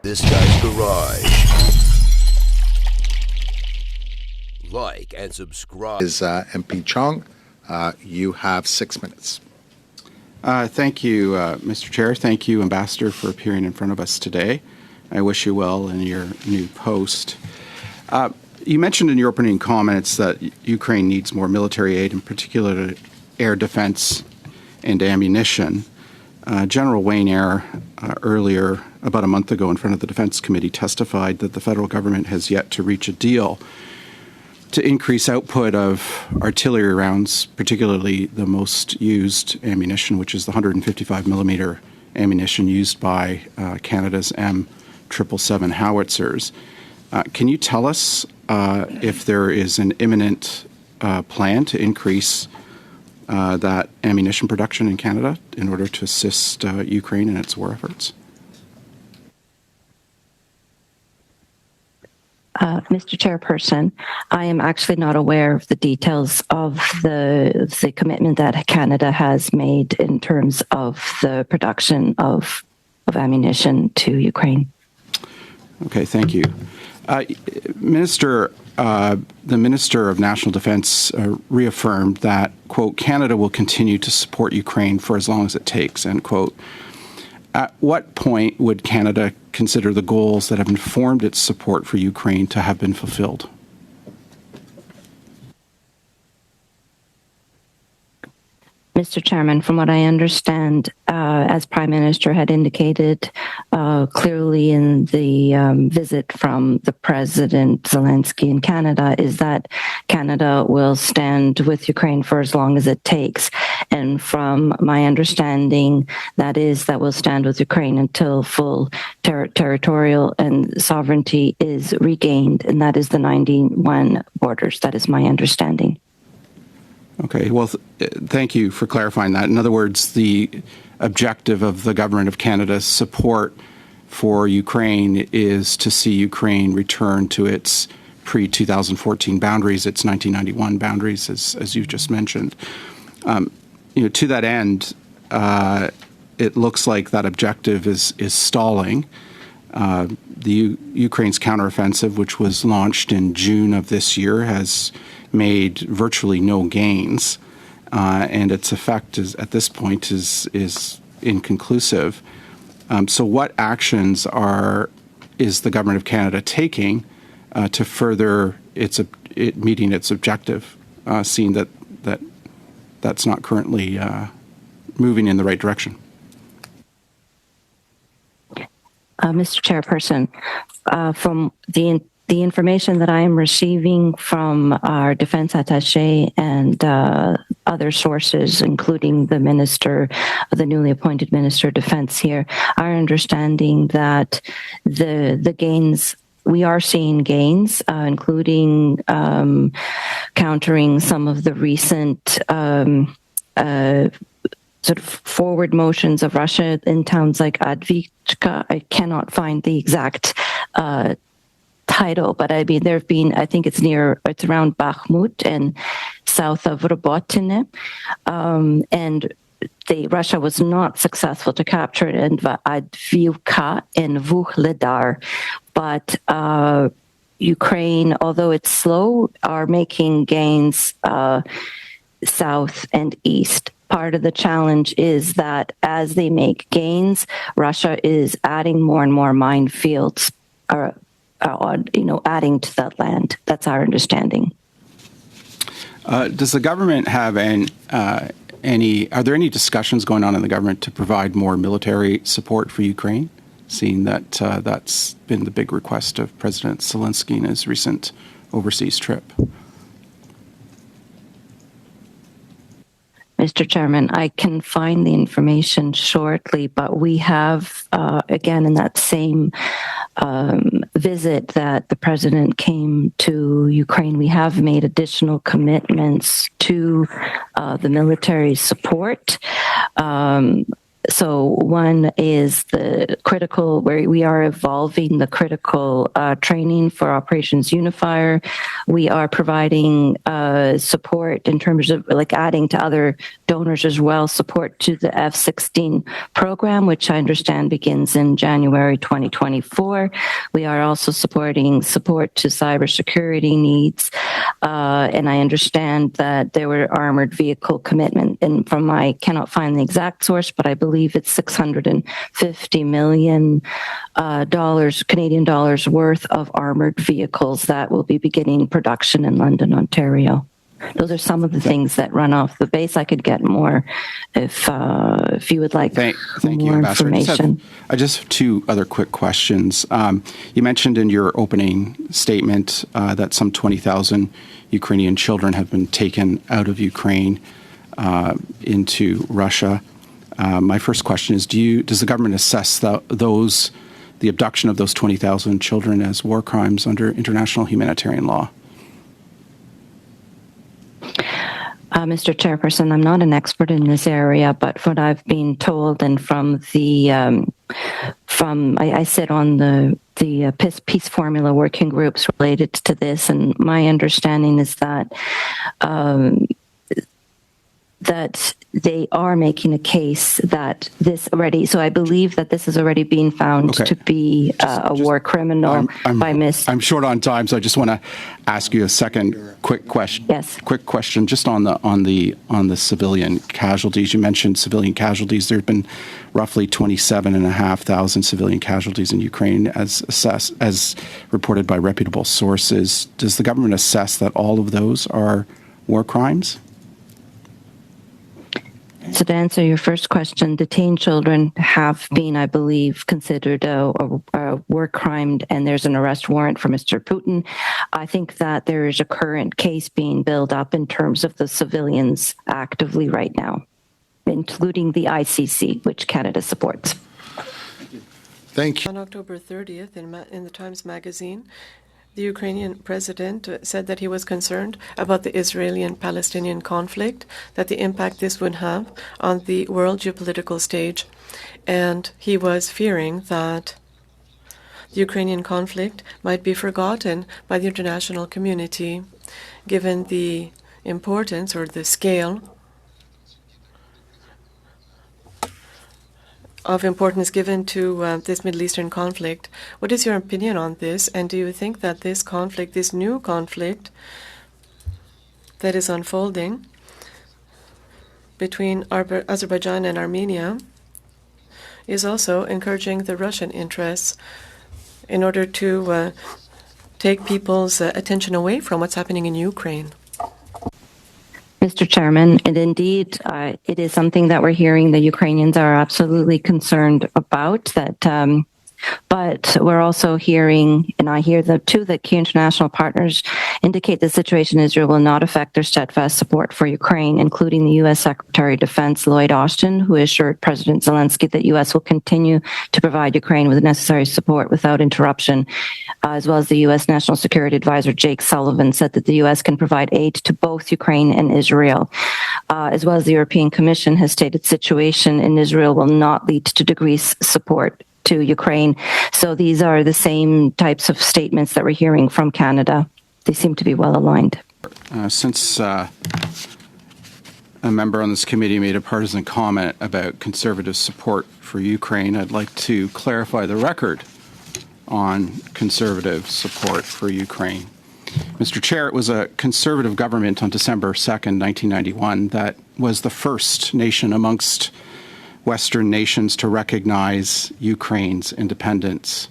This Guy's Garage. Like and subscribe. Is MP Chong. You have 6 minutes. Thank you, Mr. Chair. Thank you, Ambassador, for appearing in front of us today. I wish you well in your new post. You mentioned in your opening comments that Ukraine needs more military aid, in particular air defense and ammunition. General Wayne Eyre, earlier, about a month ago, in front of the Defense Committee, testified that the federal government has yet to reach a deal to increase output of artillery rounds, particularly the most used ammunition, which is the 155 millimeter ammunition used by Canada's M777 howitzers. Can you tell us if there is an imminent plan to increase that ammunition production in Canada in order to assist Ukraine in its war efforts? Mr. Chairperson, I am actually not aware of the details of the commitment that Canada has made in terms of the production of ammunition to Ukraine. Okay, thank you. Minister, the Minister of National Defence reaffirmed that, quote, Canada will continue to support Ukraine for as long as it takes, end quote. At what point would Canada consider the goals that have informed its support for Ukraine to have been fulfilled? Mr. Chairman, from what I understand, as Prime Minister had indicated clearly in the visit from the President Zelensky in Canada, is that Canada will stand with Ukraine for as long as it takes. And from my understanding, that we'll stand with Ukraine until full territorial and sovereignty is regained, and that is the 91 borders. That is my understanding. Okay, well, thank you for clarifying that. In other words, the objective of the Government of Canada's support for Ukraine is to see Ukraine return to its pre-2014 boundaries, its 1991 boundaries, as you just mentioned. To that end, it looks like that objective is stalling. Ukraine's counteroffensive, which was launched in June of this year, has made virtually no gains, and its effect at this point is inconclusive. So what actions is the Government of Canada taking to further it meeting its objective, seeing that's not currently moving in the right direction? Mr. Chairperson, from the information that I am receiving from our defense attaché and other sources, including the newly appointed Minister of Defense here, our understanding that the gains, we are seeing gains, including countering some of the recent sort of forward motions of Russia in towns like Advichka. I cannot find the exact title, but I mean, there have been, I think it's around Bakhmut and south of Robotine, and Russia was not successful to capture it in Adviivka and Vuhledar, but Ukraine, although it's slow, are making gains south and east. Part of the challenge is that as they make gains, Russia is adding more and more minefields, adding to that land. That's our understanding. Does the government have are there any discussions going on in the government to provide more military support for Ukraine, seeing that that's been the big request of President Zelensky in his recent overseas trip? Mr. Chairman, I can find the information shortly, but we have, again, in that same visit that the President came to Ukraine, we have made additional commitments to the military support. So one is the critical, where we are evolving the critical training for Operations Unifier. We are providing support in terms of like adding to other donors as well, support to the F-16 program, which I understand begins in January 2024. We are also supporting support to cybersecurity needs. And I understand that there were armored vehicle commitment, and I cannot find the exact source, but I believe it's $650 million Canadian dollars worth of armored vehicles that will be beginning production in London, Ontario. Those are some of the things that run off the base. I could get more if you would like Thank you, more Ambassador. information. I just have two other quick questions. You mentioned in your opening statement that some 20,000 Ukrainian children have been taken out of Ukraine into Russia. My first question is, does the government assess the abduction of those 20,000 children as war crimes under international humanitarian law? Mr. Chairperson, I'm not an expert in this area, but what I've been told, and I sit on the peace formula working groups related to this, and my understanding is that that they are making a case that this already, so I believe that this has already been found to be a war criminal by Miss. I'm short on time, so I just want to ask you a second quick question. Yes. Quick question, just on the civilian casualties. You mentioned civilian casualties. There have been roughly 27,500 civilian casualties in Ukraine, as reported by reputable sources. Does the government assess that all of those are war crimes? So to answer your first question, detained children have been, I believe, considered a war crime, and there's an arrest warrant for Mr. Putin. I think that there is a current case being built up in terms of the civilians actively right now, including the ICC, which Canada supports. Thank you. On October 30th, in the Times Magazine, the Ukrainian president said that he was concerned about the Israeli and Palestinian conflict, that the impact this would have on the world geopolitical stage. And he was fearing that the Ukrainian conflict might be forgotten by the international community, given the importance or the scale of importance given to this Middle Eastern conflict. What is your opinion on this? And do you think that this conflict, this new conflict that is unfolding between Azerbaijan and Armenia is also encouraging the Russian interests in order to take people's attention away from what's happening in Ukraine? Mr. Chairman, and indeed, it is something that we're hearing the Ukrainians are absolutely concerned about. But we're also hearing, and I hear that too, that key international partners indicate the situation in Israel will not affect their steadfast support for Ukraine, including the U.S. Secretary of Defense Lloyd Austin, who assured President Zelensky that U.S. will continue to provide Ukraine with necessary support without interruption, as well as the U.S. National Security Advisor Jake Sullivan said that the U.S. can provide aid to both Ukraine and Israel, as well as the European Commission has stated situation in Israel will not lead to decreased support to Ukraine. So these are the same types of statements that we're hearing from Canada. They seem to be well aligned. Since a member on this committee made a partisan comment about conservative support for Ukraine, I'd like to clarify the record on conservative support for Ukraine. Mr. Chair, it was a conservative government on December 2nd, 1991, that was the first nation amongst Western nations to recognize Ukraine's independence.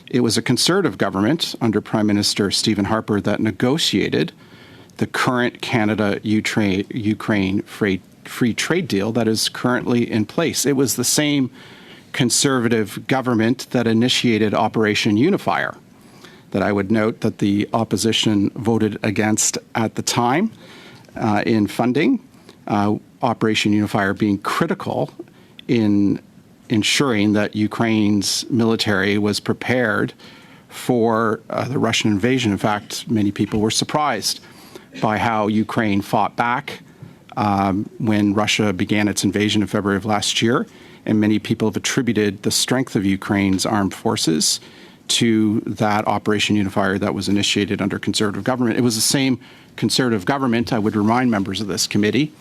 It was a conservative government under Prime Minister Stephen Harper that negotiated the current Canada-Ukraine free trade deal that is currently in place. It was the same conservative government that initiated Operation Unifier, that I would note that the opposition voted against at the time in funding, Operation Unifier being critical in ensuring that Ukraine's military was prepared for the Russian invasion. In fact, many people were surprised by how Ukraine fought back when Russia began its invasion in February of last year, and many people have attributed the strength of Ukraine's armed forces to that Operation Unifier that was initiated under Conservative government. It was the same Conservative government, I would remind members of this committee,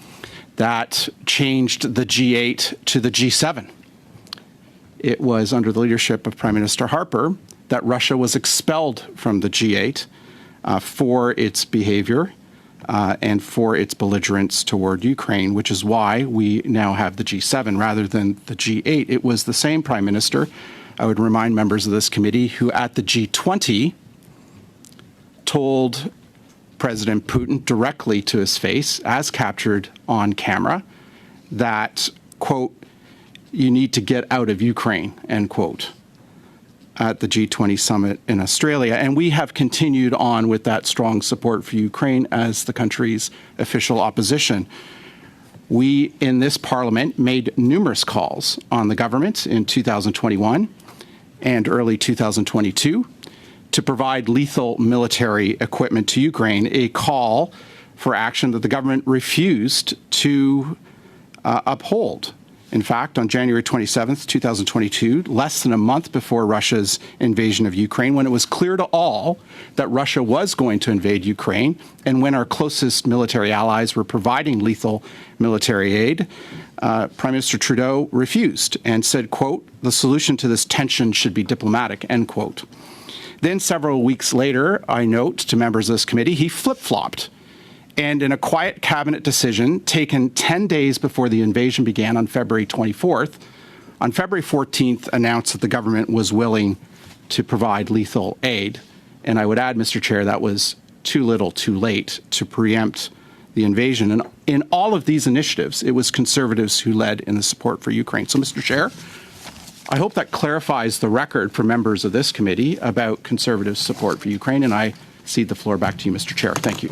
that changed the G8 to the G7. It was under the leadership of Prime Minister Harper that Russia was expelled from the G8 for its behavior and for its belligerence toward Ukraine, which is why we now have the G7 rather than the G8. It was the same Prime Minister, I would remind members of this committee, who at the G20 told President Putin directly to his face, as captured on camera, that, quote, you need to get out of Ukraine, end quote, at the G20 summit in Australia. And we have continued on with that strong support for Ukraine as the country's official opposition. We, in this parliament, made numerous calls on the government in 2021 and early 2022 to provide lethal military equipment to Ukraine, a call for action that the government refused to uphold. In fact, on January 27th, 2022, less than a month before Russia's invasion of Ukraine, when it was clear to all that Russia was going to invade Ukraine, and when our closest military allies were providing lethal military aid, Prime Minister Trudeau refused and said, quote, the solution to this tension should be diplomatic, end quote. Then several weeks later, I note to members of this committee, he flip-flopped. And in a quiet cabinet decision taken 10 days before the invasion began on February 24th, on February 14th announced that the government was willing to provide lethal aid. And I would add, Mr. Chair, that was too little, too late to preempt the invasion. And in all of these initiatives, it was Conservatives who led in the support for Ukraine. So, Mr. Chair, I hope that clarifies the record for members of this committee about Conservative support for Ukraine. And I cede the floor back to you, Mr. Chair. Thank you.